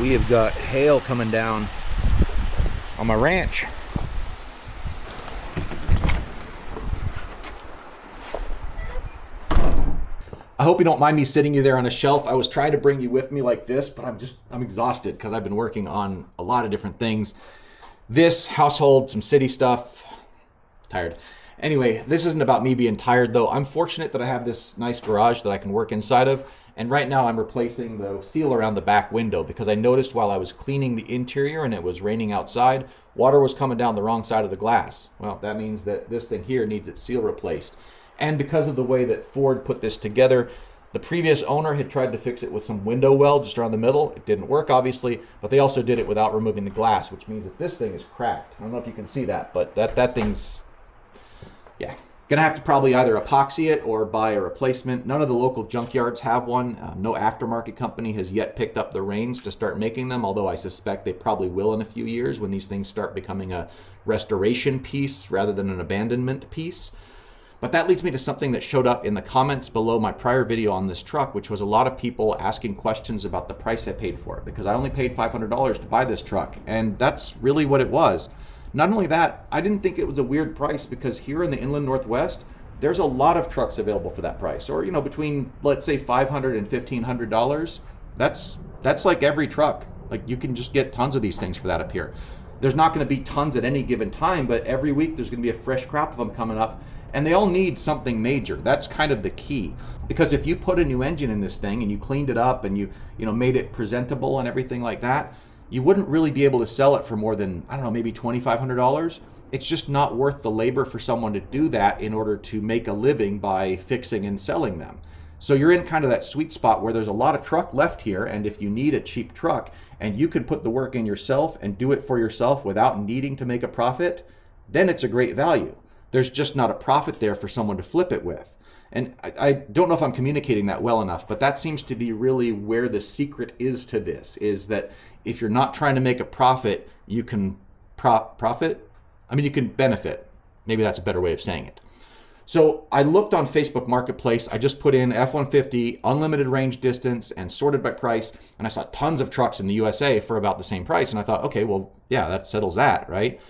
We have got hail coming down on my ranch. I hope you don't mind me sitting you there on a shelf. I was trying to bring you with me like this, but I'm exhausted because I've been working on a lot of different things. This, household, some city stuff. Tired. Anyway, this isn't about me being tired though. I'm fortunate that I have this nice garage that I can work inside of. And right now I'm replacing the seal around the back window because I noticed while I was cleaning the interior and it was raining outside, water was coming down the wrong side of the glass. Well, that means that this thing here needs its seal replaced. And because of the way that Ford put this together, the previous owner had tried to fix it with some window well just around the middle. It didn't work, obviously, but they also did it without removing the glass, which means that this thing is cracked. I don't know if you can see that, but that thing's, yeah. Gonna have to probably either epoxy it or buy a replacement. None of the local junkyards have one. No aftermarket company has yet picked up the reins to start making them, although I suspect they probably will in a few years when these things start becoming a restoration piece rather than an abandonment piece. But that leads me to something that showed up in the comments below my prior video on this truck, which was a lot of people asking questions about the price I paid for it, because I only paid $500 to buy this truck, and that's really what it was. Not only that, I didn't think it was a weird price because here in the Inland Northwest, there's a lot of trucks available for that price. Or, between, let's say, $500 and $1,500. That's like every truck. Like, you can just get tons of these things for that up here. There's not going to be tons at any given time, but every week there's going to be a fresh crop of them coming up. And they all need something major. That's kind of the key. Because if you put a new engine in this thing and you cleaned it up and you made it presentable and everything like that, you wouldn't really be able to sell it for more than, I don't know, maybe $2,500. It's just not worth the labor for someone to do that in order to make a living by fixing and selling them. So you're in kind of that sweet spot where there's a lot of truck left here, and if you need a cheap truck and you can put the work in yourself and do it for yourself without needing to make a profit, then it's a great value. There's just not a profit there for someone to flip it with. And I don't know if I'm communicating that well enough, but that seems to be really where the secret is to this, is that if you're not trying to make a profit, you can you can benefit. Maybe that's a better way of saying it. So I looked on Facebook Marketplace. I just put in F-150, unlimited range distance, and sorted by price. And I saw tons of trucks in the USA for about the same price. And I thought, okay, well, yeah, that settles that, right?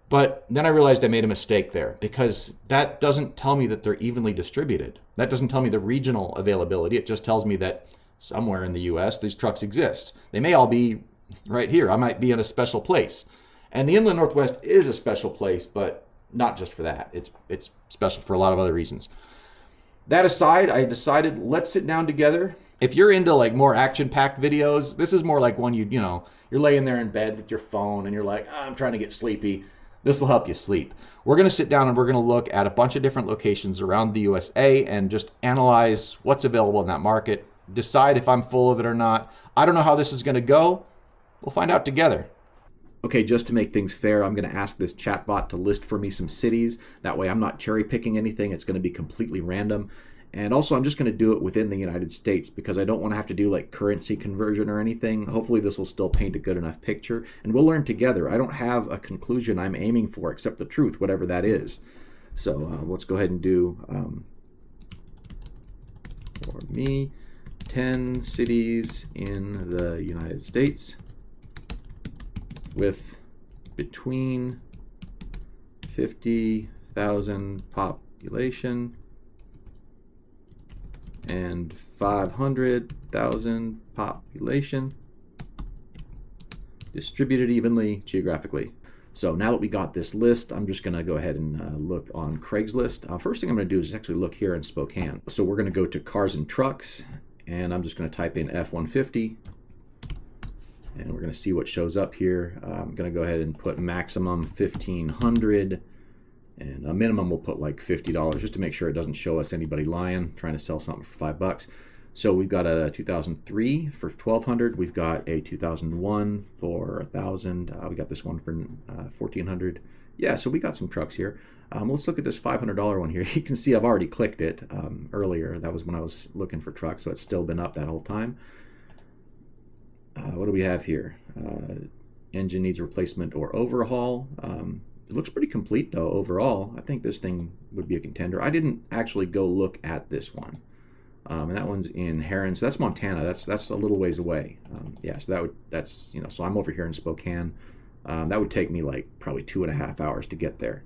But then I realized I made a mistake there because that doesn't tell me that they're evenly distributed. That doesn't tell me the regional availability. It just tells me that somewhere in the US, these trucks exist. They may all be right here. I might be in a special place. And the Inland Northwest is a special place, but not just for that. It's special for a lot of other reasons. That aside, I decided let's sit down together. If you're into like more action-packed videos, this is more like one you're laying there in bed with your phone and you're like, I'm trying to get sleepy. This will help you sleep. We're going to sit down and we're going to look at a bunch of different locations around the USA and just analyze what's available in that market, decide if I'm full of it or not. I don't know how this is going to go. We'll find out together. Okay, just to make things fair, I'm going to ask this chatbot to list for me some cities. That way I'm not cherry picking anything. It's going to be completely random. And also I'm just going to do it within the United States because I don't want to have to do like currency conversion or anything. Hopefully this will still paint a good enough picture and we'll learn together. I don't have a conclusion I'm aiming for except the truth, whatever that is. So let's go ahead and do, for me, 10 cities in the United States with between 50,000 population and 500,000 population, distributed evenly geographically. So now that we got this list, I'm just going to go ahead and look on Craigslist. First thing I'm going to do is actually look here in Spokane. So we're going to go to cars and trucks, and I'm just going to type in F-150, and we're going to see what shows up here. I'm going to go ahead and put maximum 1,500. And a minimum we'll put like $50 just to make sure it doesn't show us anybody lying, trying to sell something for $5. So we've got a 2003 for 1,200. We've got a 2001 for 1,000. We got this one for 1,400. Yeah, so we got some trucks here. Let's look at this $500 one here. You can see I've already clicked it earlier. That was when I was looking for trucks, so it's still been up that whole time. What do we have here? Engine needs replacement or overhaul. It looks pretty complete though overall. I think this thing would be a contender. I didn't actually go look at this one. And that one's in Heron, so that's Montana. That's a little ways away. Yeah, so that's so I'm over here in Spokane. That would take me like probably 2.5 hours to get there.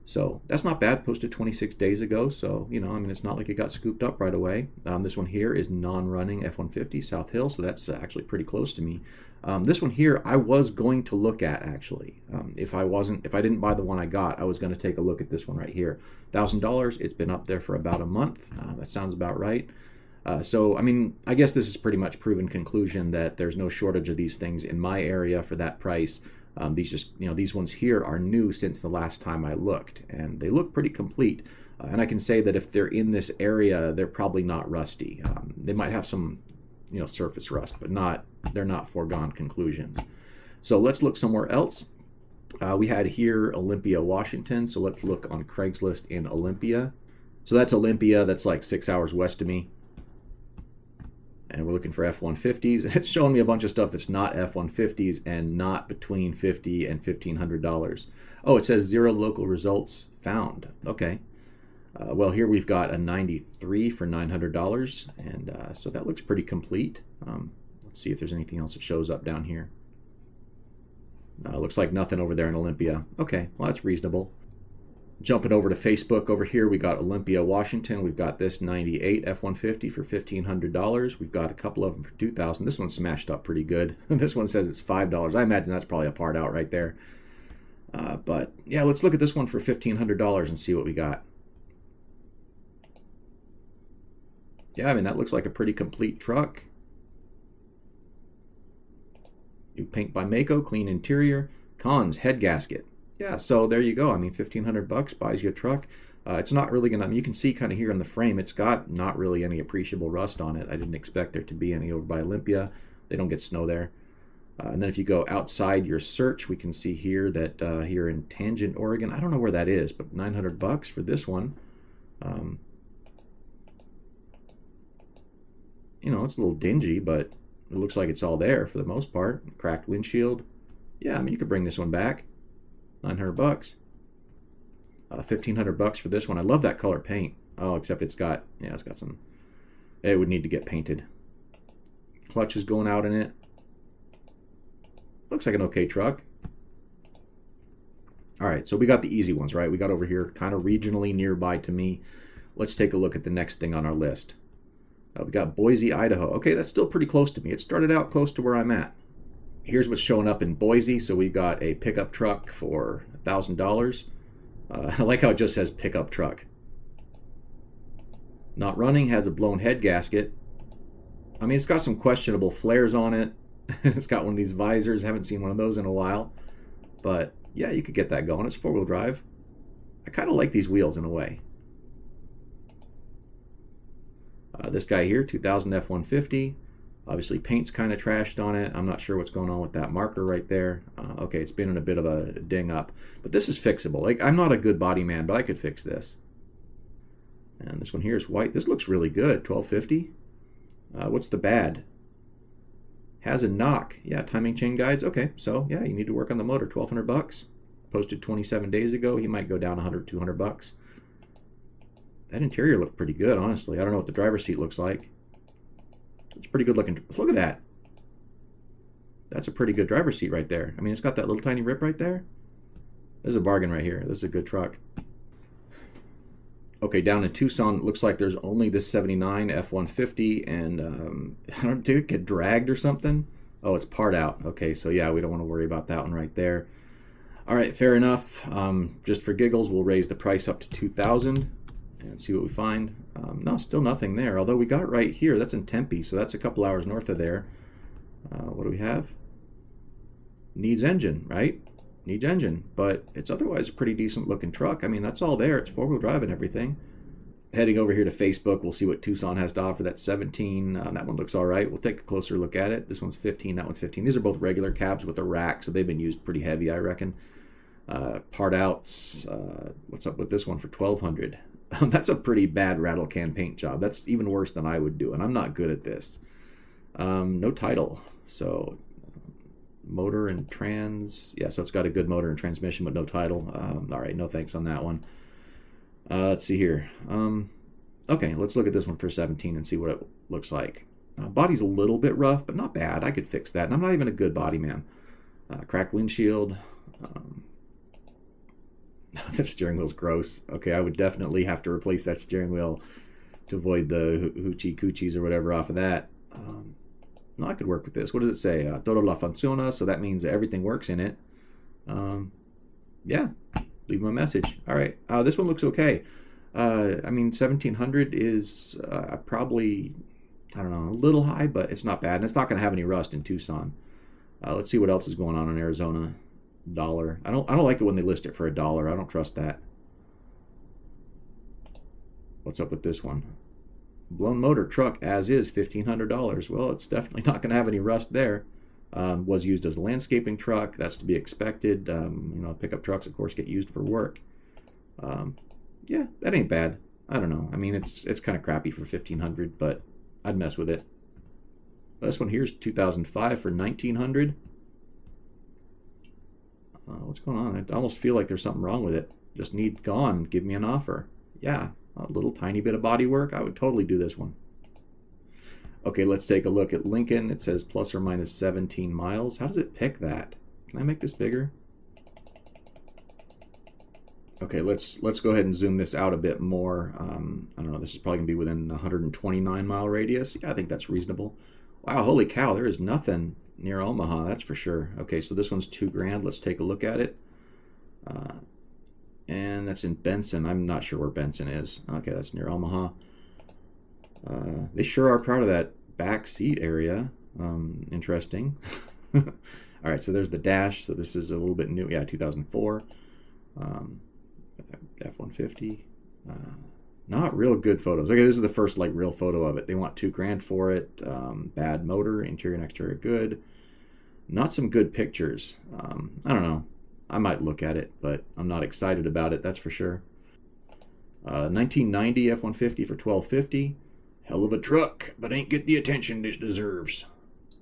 So that's not bad. Posted 26 days ago, so I mean, it's not like it got scooped up right away. This one here is non-running F-150 South Hill, so that's actually pretty close to me. This one here, I was going to look at actually. If I didn't buy the one I got, I was going to take a look at this one right here. $1,000. It's been up there for about a month. That sounds about right. So I mean, I guess this is pretty much proven conclusion that there's no shortage of these things in my area for that price. These ones here are new since the last time I looked, and they look pretty complete. And I can say that if they're in this area, they're probably not rusty. They might have some, surface rust, but they're not foregone conclusions. So let's look somewhere else. We had here Olympia, Washington. So let's look on Craigslist in Olympia. So that's Olympia. That's like 6 hours west of me. And we're looking for F-150s. It's showing me a bunch of stuff that's not F-150s and not between $50 and $1,500. Oh, it says 0 local results found. Okay. Well, here we've got a 93 for $900, and so that looks pretty complete. Let's see if there's anything else that shows up down here. No, looks like nothing over there in Olympia. Okay, well, that's reasonable. Jumping over to Facebook over here, we got Olympia, Washington. We've got this 98 F-150 for $1,500. We've got a couple of them for $2,000. This one's smashed up pretty good. This one says it's $5. I imagine that's probably a part out right there. But yeah, let's look at this one for $1,500 and see what we got. Yeah, I mean, that looks like a pretty complete truck. New paint by Maaco, clean interior. Cons, head gasket. Yeah, so there you go. I mean, $1,500 buys you a truck. It's not really gonna, I mean, you can see kind of here in the frame, it's got not really any appreciable rust on it. I didn't expect there to be any over by Olympia. They don't get snow there. And then if you go outside your search, we can see here that here in Tangent, Oregon, I don't know where that is, but $900 for this one. It's a little dingy, but it looks like it's all there for the most part. Cracked windshield. Yeah, I mean, you could bring this one back. $900. $1,500 for this one. I love that color paint. Oh, except it's got some, it would need to get painted. Clutch is going out in it. Looks like an okay truck. All right, so we got the easy ones, right? We got over here kind of regionally nearby to me. Let's take a look at the next thing on our list. We got Boise, Idaho. Okay, that's still pretty close to me. It started out close to where I'm at. Here's what's showing up in Boise. So we got a pickup truck for $1,000. I like how it just says pickup truck. Not running, has a blown head gasket. I mean, it's got some questionable flares on it. It's got one of these visors. Haven't seen one of those in a while. But yeah, you could get that going. It's 4-wheel drive. I kind of like these wheels in a way. This guy here, 2000 F-150. Obviously, paint's kind of trashed on it. I'm not sure what's going on with that marker right there. Okay, it's been in a bit of a ding up. But this is fixable. Like, I'm not a good body man, but I could fix this. And this one here is white. This looks really good. 1250. What's the bad? Has a knock. Yeah, timing chain guides. Okay, so yeah, you need to work on the motor. $1,200. Posted 27 days ago. He might go down $100, $200. That interior looked pretty good, honestly. I don't know what the driver's seat looks like. It's pretty good looking. Look at that. That's a pretty good driver's seat right there. I mean, it's got that little tiny rip right there. This is a bargain right here. This is a good truck. Okay, down in Tucson, it looks like there's only this 79 F-150, and I don't know, did it get dragged or something? Oh, it's part out. Okay, so yeah, we don't want to worry about that one right there. All right, fair enough. Just for giggles, we'll raise the price up to $2,000 and see what we find. No, still nothing there, although we got it right here. That's in Tempe, so that's a couple hours north of there. What do we have? Needs engine, right? Needs engine, but it's otherwise a pretty decent looking truck. I mean, that's all there. It's 4-wheel drive and everything. Heading over here to Facebook, we'll see what Tucson has to offer. That's 17. That one looks all right. We'll take a closer look at it. This one's 15. That one's 15. These are both regular cabs with a rack, so they've been used pretty heavy, I reckon. Part outs. What's up with this one for 1,200? That's a pretty bad rattle can paint job. That's even worse than I would do, and I'm not good at this. No title, so motor and trans. Yeah, so it's got a good motor and transmission, but no title. All right, no thanks on that one. Let's see here. Okay, let's look at this one for 17 and see what it looks like. Body's a little bit rough, but not bad. I could fix that, and I'm not even a good body man. Cracked windshield. That steering wheel's gross. Okay, I would definitely have to replace that steering wheel to avoid the hoochie coochies or whatever off of that. No, I could work with this. What does it say? Todo la funciona, so that means everything works in it. Yeah, leave him a message. All right, this one looks okay. I mean, 1700 is probably, I don't know, a little high, but it's not bad. And it's not going to have any rust in Tucson. Let's see what else is going on in Arizona. $1. I don't like it when they list it for $1. I don't trust that. What's up with this one? Blown motor truck as is, $1,500. Well, it's definitely not going to have any rust there. Was used as a landscaping truck. That's to be expected. You know, pickup trucks, of course, get used for work. Yeah, that ain't bad. I don't know. I mean, it's kind of crappy for $1,500, but I'd mess with it. This one here's 2005 for $1,900. What's going on? I almost feel like there's something wrong with it. Just need gone. Give me an offer. Yeah, a little tiny bit of body work. I would totally do this one. Okay, let's take a look at Lincoln. It says plus or minus 17 miles. How does it pick that? Can I make this bigger? Okay, let's go ahead and zoom this out a bit more. I don't know, this is probably going to be within 129 mile radius. Yeah, I think that's reasonable. Wow, holy cow, there is nothing near Omaha, that's for sure. Okay, so this one's $2,000. Let's take a look at it. And that's in Benson. I'm not sure where Benson is. Okay, that's near Omaha. They sure are proud of that back seat area. Interesting. All right, so there's the dash. So this is a little bit new. Yeah, 2004. F-150. Not real good photos. Okay, this is the first like real photo of it. They want $2,000 for it. Bad motor, interior and exterior good. Not some good pictures. I don't know. I might look at it, but I'm not excited about it. That's for sure. 1990 F-150 for $1,250. Hell of a truck, but ain't get the attention it deserves.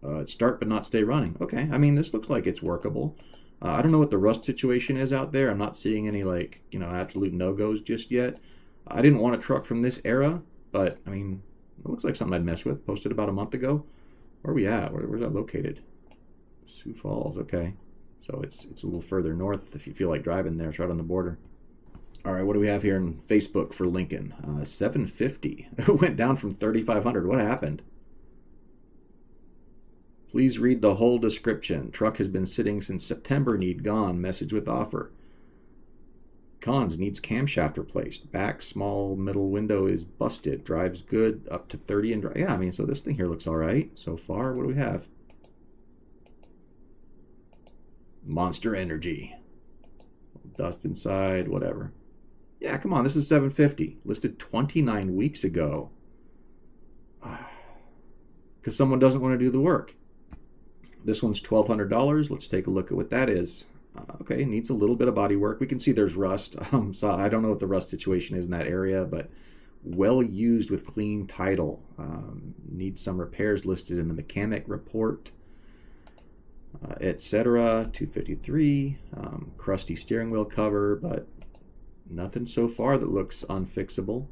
It's start but not stay running. Okay, I mean this looks like it's workable. I don't know what the rust situation is out there. I'm not seeing any like, you know, absolute no-goes just yet. I didn't want a truck from this era, but I mean, it looks like something I'd mess with. Posted about a month ago. Where are we at? Where's that located? Sioux Falls, okay. So it's a little further north if you feel like driving there. It's right on the border. All right, what do we have here in Facebook for Lincoln? 750. It went down from 3,500. What happened? Please read the whole description. Truck has been sitting since September. Need gone. Message with offer. Cons, needs camshaft replaced. Back small middle window is busted. Drives good up to 30 and yeah, I mean, so this thing here looks all right so far. What do we have? Monster Energy. Dust inside, whatever. Yeah, come on, this is 750. Listed 29 weeks ago. Because someone doesn't want to do the work. This one's $1,200. Let's take a look at what that is. Okay, needs a little bit of body work. We can see there's rust. So I don't know what the rust situation is in that area, but well used with clean title. Needs some repairs listed in the mechanic report, etc. 253. Crusty steering wheel cover, but nothing so far that looks unfixable.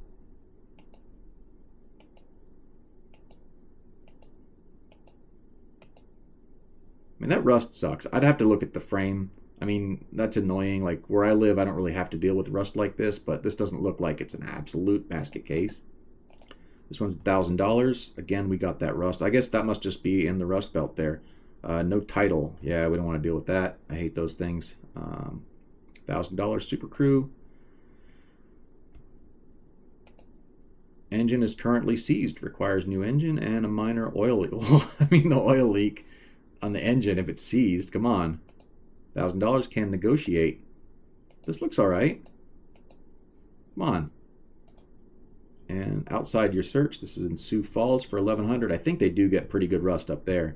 I mean, that rust sucks. I'd have to look at the frame. I mean, that's annoying. Like, where I live, I don't really have to deal with rust like this, but this doesn't look like it's an absolute basket case. This one's $1,000. Again, we got that rust. I guess that must just be in the rust belt there. No title. Yeah, we don't want to deal with that. I hate those things. $1,000 Super Crew. Engine is currently seized. Requires new engine and a minor oil leak. Well, I mean, the oil leak on the engine, if it's seized, come on. $1,000 can negotiate. This looks all right. Come on. And outside your search, this is in Sioux Falls for $1,100. I think they do get pretty good rust up there.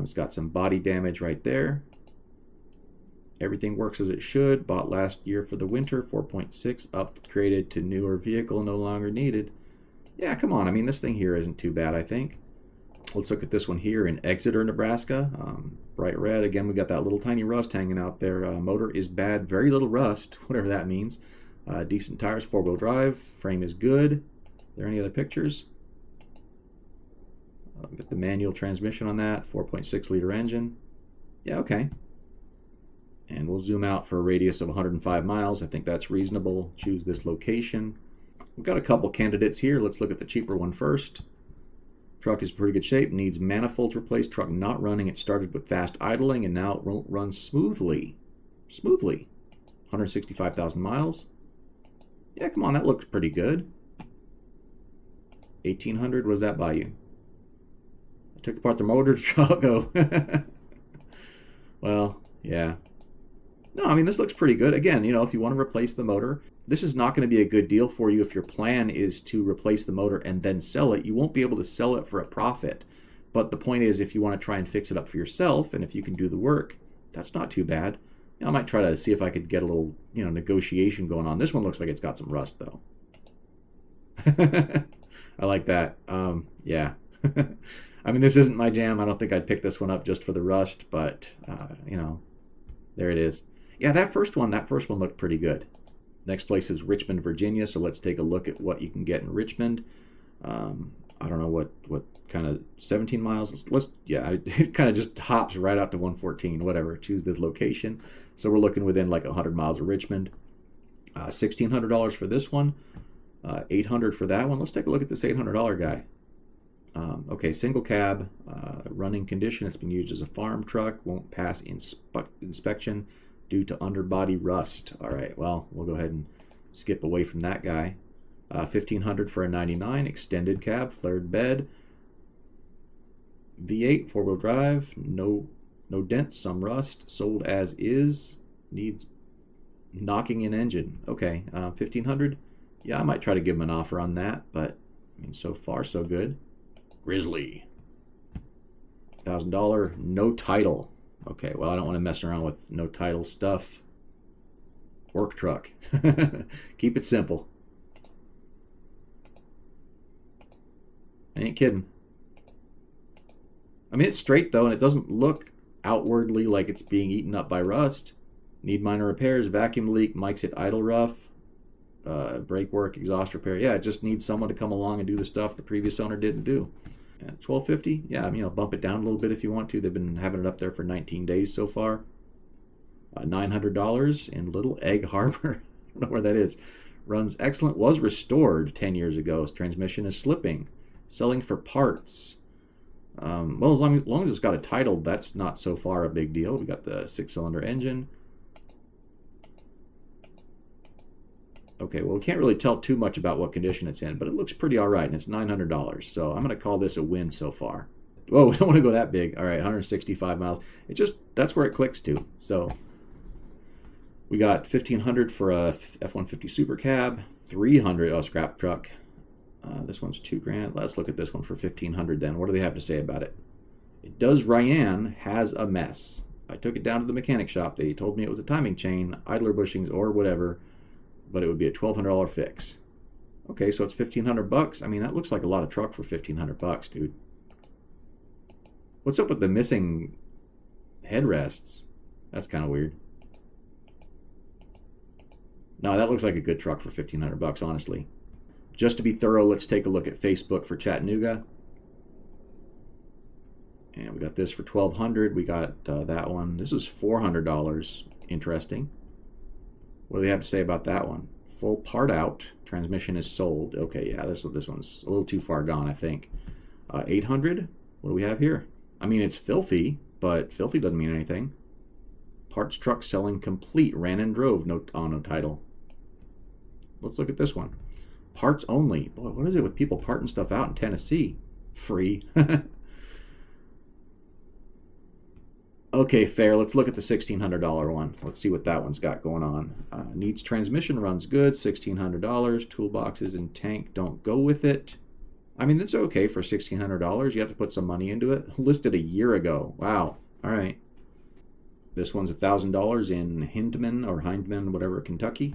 It's got some body damage right there. Everything works as it should. Bought last year for the winter. 4.6 upgraded to newer vehicle, no longer needed. Yeah, come on. I mean, this thing here isn't too bad, I think. Let's look at this one here in Exeter, Nebraska. Bright red. Again, we got that little tiny rust hanging out there. Motor is bad. Very little rust, whatever that means. Decent tires, four-wheel drive. Frame is good. there any other pictures? We got the manual transmission on that, 4.6 liter engine. Yeah, okay. And we'll zoom out for a radius of 105 miles. I think that's reasonable. Choose this location. We've got a couple candidates here. Let's look at the cheaper one first. Truck is in pretty good shape. Needs manifolds replaced. Truck not running. It started with fast idling and now it runs smoothly. 165,000 miles. Yeah, come on. That looks pretty good. 1,800. What does that buy you? I took apart the motor. Go. Well, yeah. No, I mean, this looks pretty good. Again, you know, if you want to replace the motor, this is not going to be a good deal for you if your plan is to replace the motor and then sell it. You won't be able to sell it for a profit. But the point is, if you want to try and fix it up for yourself, and if you can do the work, that's not too bad. You know, I might try to see if I could get a little, you know, negotiation going on. This one looks like it's got some rust, though. I like that. Yeah. I mean, this isn't my jam. I don't think I'd pick this one up just for the rust, but, you know, there it is. Yeah, that first one looked pretty good. Next place is Richmond, Virginia, so let's take a look at what you can get in Richmond. I don't know what kind of 17 miles. Yeah, it kind of just hops right out to 114, whatever. Choose this location. So we're looking within like 100 miles of Richmond. $1,600 for this one. $800 for that one. Let's take a look at this $800 guy. Okay, single cab, running condition. It's been used as a farm truck. Won't pass inspection due to underbody rust. All right, well, we'll go ahead and skip away from that guy. $1,500 for a 99, extended cab, flared bed, V8, four-wheel drive, no dents, some rust, sold as is, needs knocking in engine. Okay, $1,500. Yeah, I might try to give him an offer on that, but I mean, so far so good. Grizzly, $1,000, no title. Okay, well, I don't want to mess around with no title stuff. Work truck. Keep it simple. I ain't kidding. I mean, it's straight, though, and it doesn't look outwardly like it's being eaten up by rust. Need minor repairs, vacuum leak, mics hit idle rough, brake work, exhaust repair. Yeah, it just needs someone to come along and do the stuff the previous owner didn't do. $1,250. Yeah, I mean, bump it down a little bit if you want to. They've been having it up there for 19 days so far. $900 in Little Egg Harbor. I don't know where that is. Runs excellent. Was restored 10 years ago. Transmission is slipping. Selling for parts. Well, as long as it's got a title, that's not so far a big deal. We got the 6-cylinder engine. Okay, well, we can't really tell too much about what condition it's in, but it looks pretty all right, and it's $900. So I'm going to call this a win so far. Whoa, we don't want to go that big. All right, 165 miles. It just, that's where it clicks to. So we got $1,500 for a F-150 Super Cab, $300, scrap truck. This one's $2,000. Let's look at this one for $1,500 then. What do they have to say about it? It does Ryan has a mess. I took it down to the mechanic shop. They told me it was a timing chain, idler bushings, or whatever, but it would be a $1,200 fix. Okay, so it's $1,500. I mean, that looks like a lot of truck for $1,500, dude. What's up with the missing headrests? That's kind of weird. No, that looks like a good truck for $1,500, honestly. Just to be thorough, let's take a look at Facebook for Chattanooga. And we got this for $1,200. We got that one. This is $400. Interesting. What do they have to say about that one? Full part out. Transmission is sold. Okay, yeah, this one's a little too far gone, I think. $800. What do we have here? I mean, it's filthy, but filthy doesn't mean anything. Parts truck selling complete. Ran and drove. No title. Let's look at this one. Parts only. Boy, what is it with people parting stuff out in Tennessee? Free. Okay, fair. Let's look at the $1,600 one. Let's see what that one's got going on. Needs transmission, runs good, $1,600. Toolboxes and tank don't go with it. I mean, it's okay for $1,600. You have to put some money into it. Listed a year ago. Wow. All right. This one's $1,000 in Hindman, whatever, Kentucky.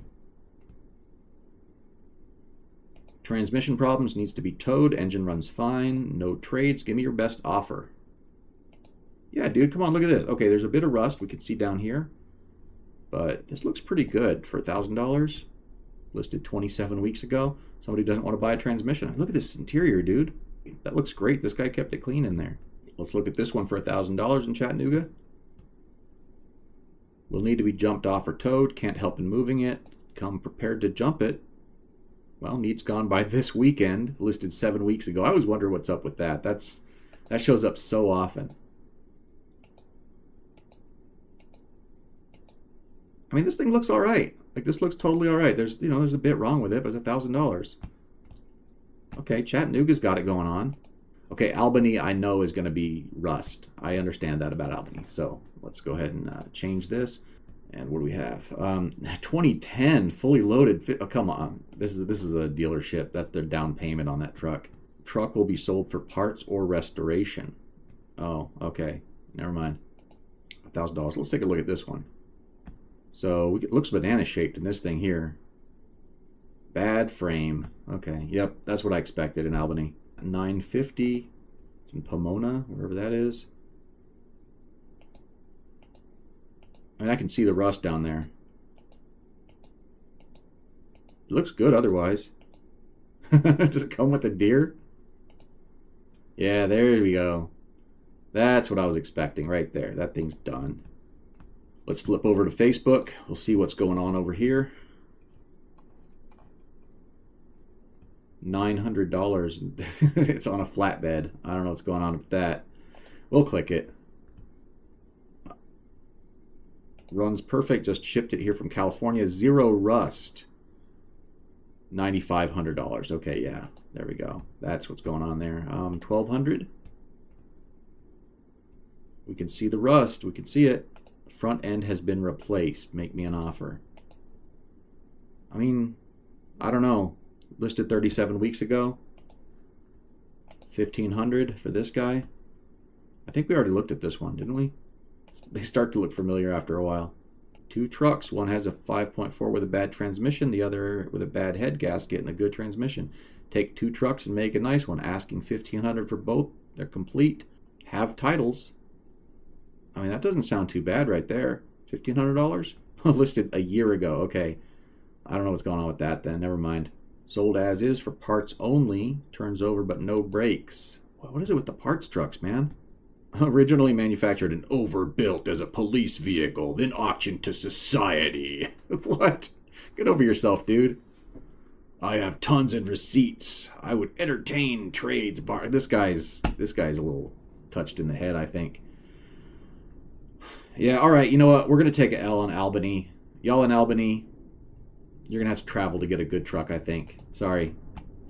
Transmission problems, needs to be towed. Engine runs fine. No trades. Give me your best offer. Yeah, dude, come on, look at this. Okay, there's a bit of rust we can see down here, but this looks pretty good for $1,000. Listed 27 weeks ago. Somebody doesn't want to buy a transmission. Look at this interior, dude. That looks great. This guy kept it clean in there. Let's look at this one for $1,000 in Chattanooga. Will need to be jumped off or towed. Can't help in moving it. Come prepared to jump it. Well, needs gone by this weekend. Listed 7 weeks ago. I always wonder what's up with that. That shows up so often. I mean, this thing looks all right. Like, this looks totally all right. There's a bit wrong with it, but it's $1,000. Okay, Chattanooga's got it going on. Okay, Albany I know is going to be rust. I understand that about Albany. So let's go ahead and change this. And what do we have? 2010 fully loaded. Oh, come on, this is a dealership. That's their down payment on that truck. Truck will be sold for parts or restoration. Oh, okay, never mind. $1,000. Let's take a look at this one. So it looks banana shaped in this thing here. Bad frame. Okay, yep, that's what I expected in Albany. $950. It's in Pomona, wherever that is. I mean, I can see the rust down there. It looks good otherwise. Does it come with a deer? Yeah, there we go. That's what I was expecting right there. That thing's done. Let's flip over to Facebook. We'll see what's going on over here. $900. It's on a flatbed. I don't know what's going on with that. We'll click it. Runs perfect. Just shipped it here from California. Zero rust. $9,500. Okay, yeah. There we go. That's what's going on there. $1,200. We can see the rust. We can see it. Front end has been replaced. Make me an offer. I mean, I don't know. Listed 37 weeks ago. $1,500 for this guy. I think we already looked at this one, didn't we? They start to look familiar after a while. Two trucks. One has a 5.4 with a bad transmission. The other with a bad head gasket and a good transmission. Take two trucks and make a nice one. Asking $1,500 for both. They're complete. Have titles. I mean, that doesn't sound too bad right there. $1,500? Listed a year ago. Okay. I don't know what's going on with that then. Never mind. Sold as is for parts only. Turns over but no brakes. What is it with the parts trucks, man? Originally manufactured and overbuilt as a police vehicle, then auctioned to society. What? Get over yourself, dude. I have tons of receipts. I would entertain trades bar. This guy's a little touched in the head, I think. Yeah, all right. You know what? We're gonna take an L on Albany. Y'all in Albany, you're gonna have to travel to get a good truck, I think. Sorry.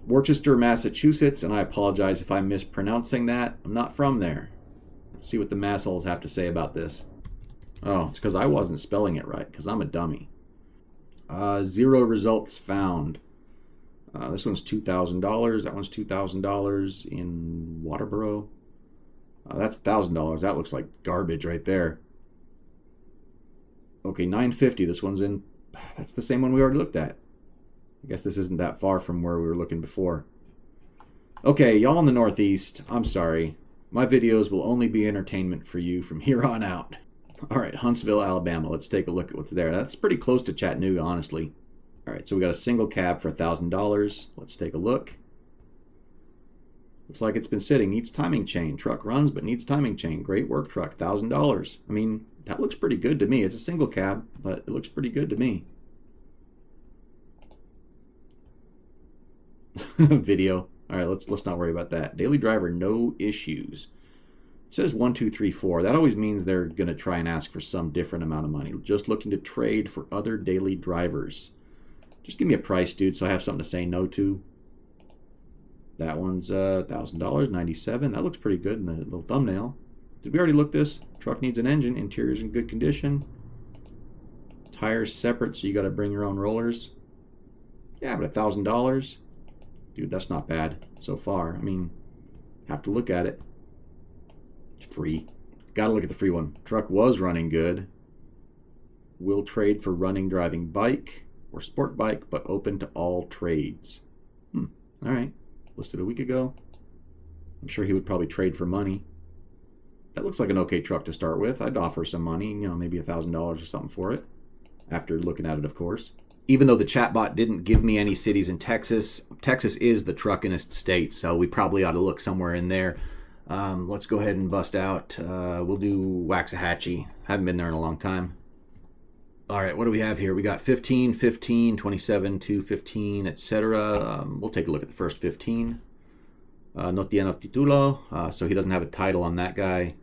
Worcester, Massachusetts, and I apologize if I'm mispronouncing that. I'm not from there. Let's see what the massholes have to say about this. Oh, it's because I wasn't spelling it right, because I'm a dummy. Zero results found. This one's $2,000. That one's $2,000 in Waterboro. That's $1,000. That looks like garbage right there. Okay, $950. This one's in. That's the same one we already looked at. I guess this isn't that far from where we were looking before. Okay, y'all in the Northeast, I'm sorry. My videos will only be entertainment for you from here on out. All right, Huntsville, Alabama. Let's take a look at what's there. That's pretty close to Chattanooga, honestly. All right, so we got a single cab for $1,000. Let's take a look. Looks like it's been sitting. Needs timing chain. Truck runs, but needs timing chain. Great work truck. $1,000. I mean, that looks pretty good to me. It's a single cab, but it looks pretty good to me. Video. All right, let's not worry about that. Daily driver, no issues. It says 1, 2, 3, 4. That always means they're going to try and ask for some different amount of money. Just looking to trade for other daily drivers. Just give me a price, dude, so I have something to say no to. That one's $1,000, $97. That looks pretty good in the little thumbnail. Did we already look this? Truck needs an engine. Interior's in good condition. Tires separate, so you got to bring your own rollers. Yeah, but $1,000. Dude, that's not bad so far. I mean, have to look at it. It's free. Gotta look at the free one. Truck was running good. Will trade for running driving bike or sport bike, but open to all trades. All right. Listed a week ago. I'm sure he would probably trade for money. That looks like an okay truck to start with. I'd offer some money, maybe $1,000 or something for it. After looking at it, of course. even though the chatbot didn't give me any cities in Texas, Texas is the truckinest state, so we probably ought to look somewhere in there. Let's go ahead and bust out. We'll do Waxahachie. Haven't been there in a long time. All right, what do we have here? We got 15, 15, 27, 2, 15, etc. We'll take a look at the first 15. No tiene título, so he doesn't have a title on that guy.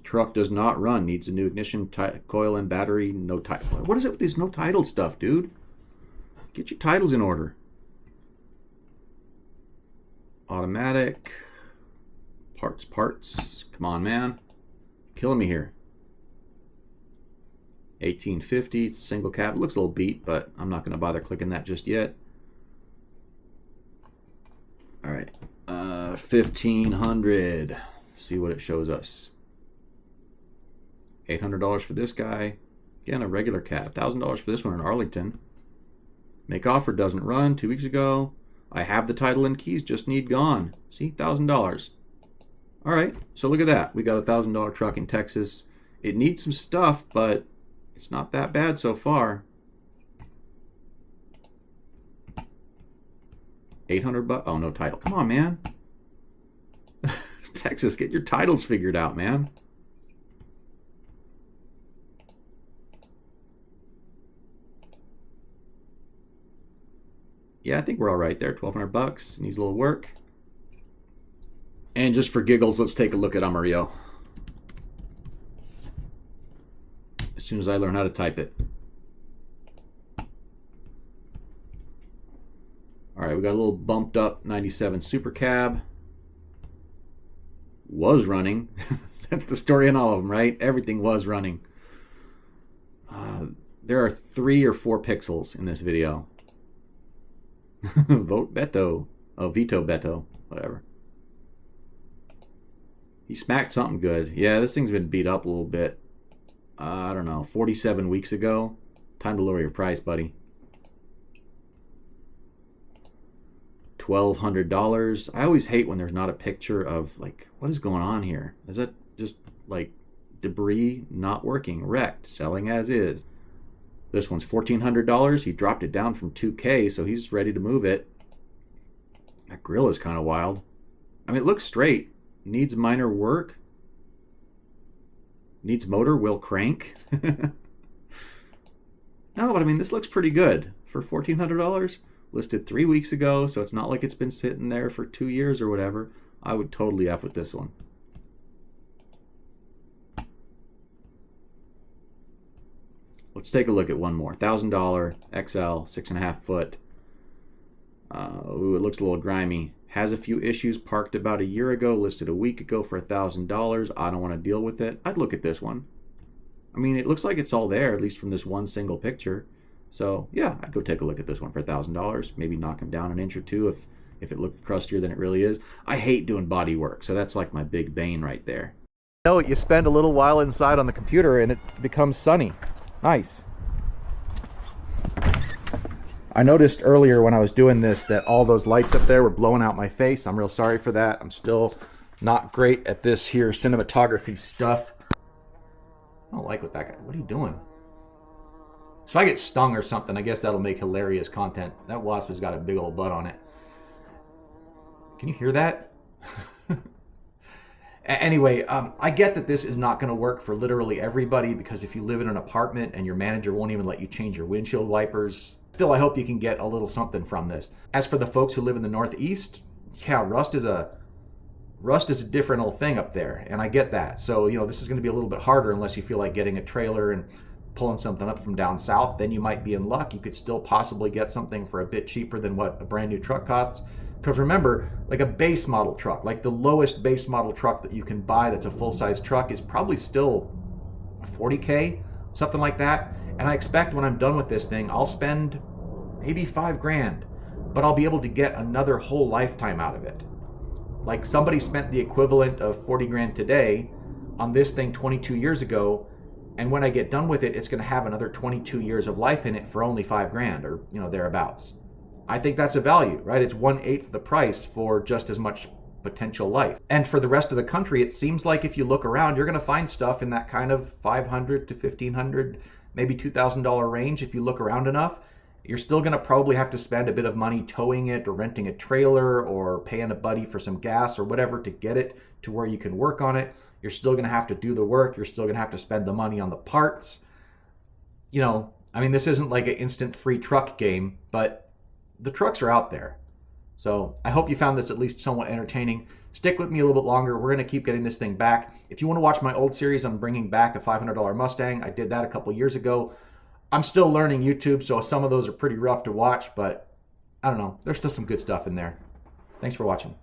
Truck does not run. Needs a new ignition, coil, and battery. No title. What is it with these no title stuff, dude? Get your titles in order. Automatic. Parts. Come on, man. Killing me here. 1850. It's a single cab. It looks a little beat, but I'm not going to bother clicking that just yet. All right. 1500. See what it shows us. $800 for this guy. Again, a regular cab. $1,000 for this one in Arlington. Make offer, doesn't run. 2 weeks ago. I have the title and keys, just need gone. See, $1,000. All right, so look at that. We got a $1,000 truck in Texas. It needs some stuff, but it's not that bad so far. 800 bucks. Oh, no title. Come on, man. Texas, get your titles figured out, man. Yeah, I think we're all right there. 1,200 bucks. Needs a little work. And just for giggles, let's take a look at Amarillo. As soon as I learn how to type it. All right, we got a little bumped up 97 Super Cab. Was running. That's the story in all of them, right? Everything was running. There are 3 or 4 pixels in this video. Vote Beto. Oh, veto Beto. Whatever. He smacked something good. Yeah, this thing's been beat up a little bit. I don't know, 47 weeks ago. Time to lower your price, buddy. $1,200. I always hate when there's not a picture of, like, what is going on here? Is that just, like, debris not working? Wrecked. Selling as is. This one's $1,400. He dropped it down from $2K, so he's ready to move it. That grill is kind of wild. I mean, it looks straight. Needs minor work. Needs motor, will crank. No, but I mean, this looks pretty good for $1,400. Listed 3 weeks ago, so it's not like it's been sitting there for 2 years or whatever. I would totally F with this one. Let's take a look at one more. $1,000 XL, 6.5 foot. Ooh, it looks a little grimy. Has a few issues. Parked about a year ago. Listed a week ago for $1,000. I don't want to deal with it. I'd look at this one. I mean, it looks like it's all there, at least from this one single picture. So yeah, I'd go take a look at this one for $1,000. Maybe knock him down an inch or two if it looked crustier than it really is. I hate doing body work, so that's like my big bane right there. You know, you spend a little while inside on the computer and it becomes sunny. Nice. I noticed earlier when I was doing this that all those lights up there were blowing out my face. I'm real sorry for that. I'm still not great at this here cinematography stuff. I don't like what that guy... What are you doing? So if I get stung or something, I guess that'll make hilarious content. That wasp has got a big old butt on it. Can you hear that? Anyway, I get that this is not going to work for literally everybody, because if you live in an apartment and your manager won't even let you change your windshield wipers, still I hope you can get a little something from this. As for the folks who live in the Northeast, yeah, rust is a different old thing up there, and I get that. So, you know, this is going to be a little bit harder unless you feel like getting a trailer and pulling something up from down south. Then you might be in luck. You could still possibly get something for a bit cheaper than what a brand new truck costs. Because remember, like a base model truck, like the lowest base model truck that you can buy that's a full-size truck is probably still $40K, something like that. And I expect when I'm done with this thing, I'll spend maybe $5,000, but I'll be able to get another whole lifetime out of it. Like somebody spent the equivalent of 40 grand today on this thing 22 years ago, and when I get done with it, it's going to have another 22 years of life in it for only $5,000, or thereabouts. I think that's a value, right? It's 1/8 the price for just as much potential life. And for the rest of the country, it seems like if you look around, you're going to find stuff in that kind of $500 to $1,500, maybe $2,000 range. If you look around enough, you're still going to probably have to spend a bit of money towing it or renting a trailer or paying a buddy for some gas or whatever to get it to where you can work on it. You're still going to have to do the work. You're still going to have to spend the money on the parts. You know, I mean, this isn't like an instant free truck game, but the trucks are out there. So I hope you found this at least somewhat entertaining. Stick with me a little bit longer. We're going to keep getting this thing back. If you want to watch my old series, I'm bringing back a $500 Mustang. I did that a couple years ago. I'm still learning YouTube, so some of those are pretty rough to watch, but I don't know. There's still some good stuff in there. Thanks for watching.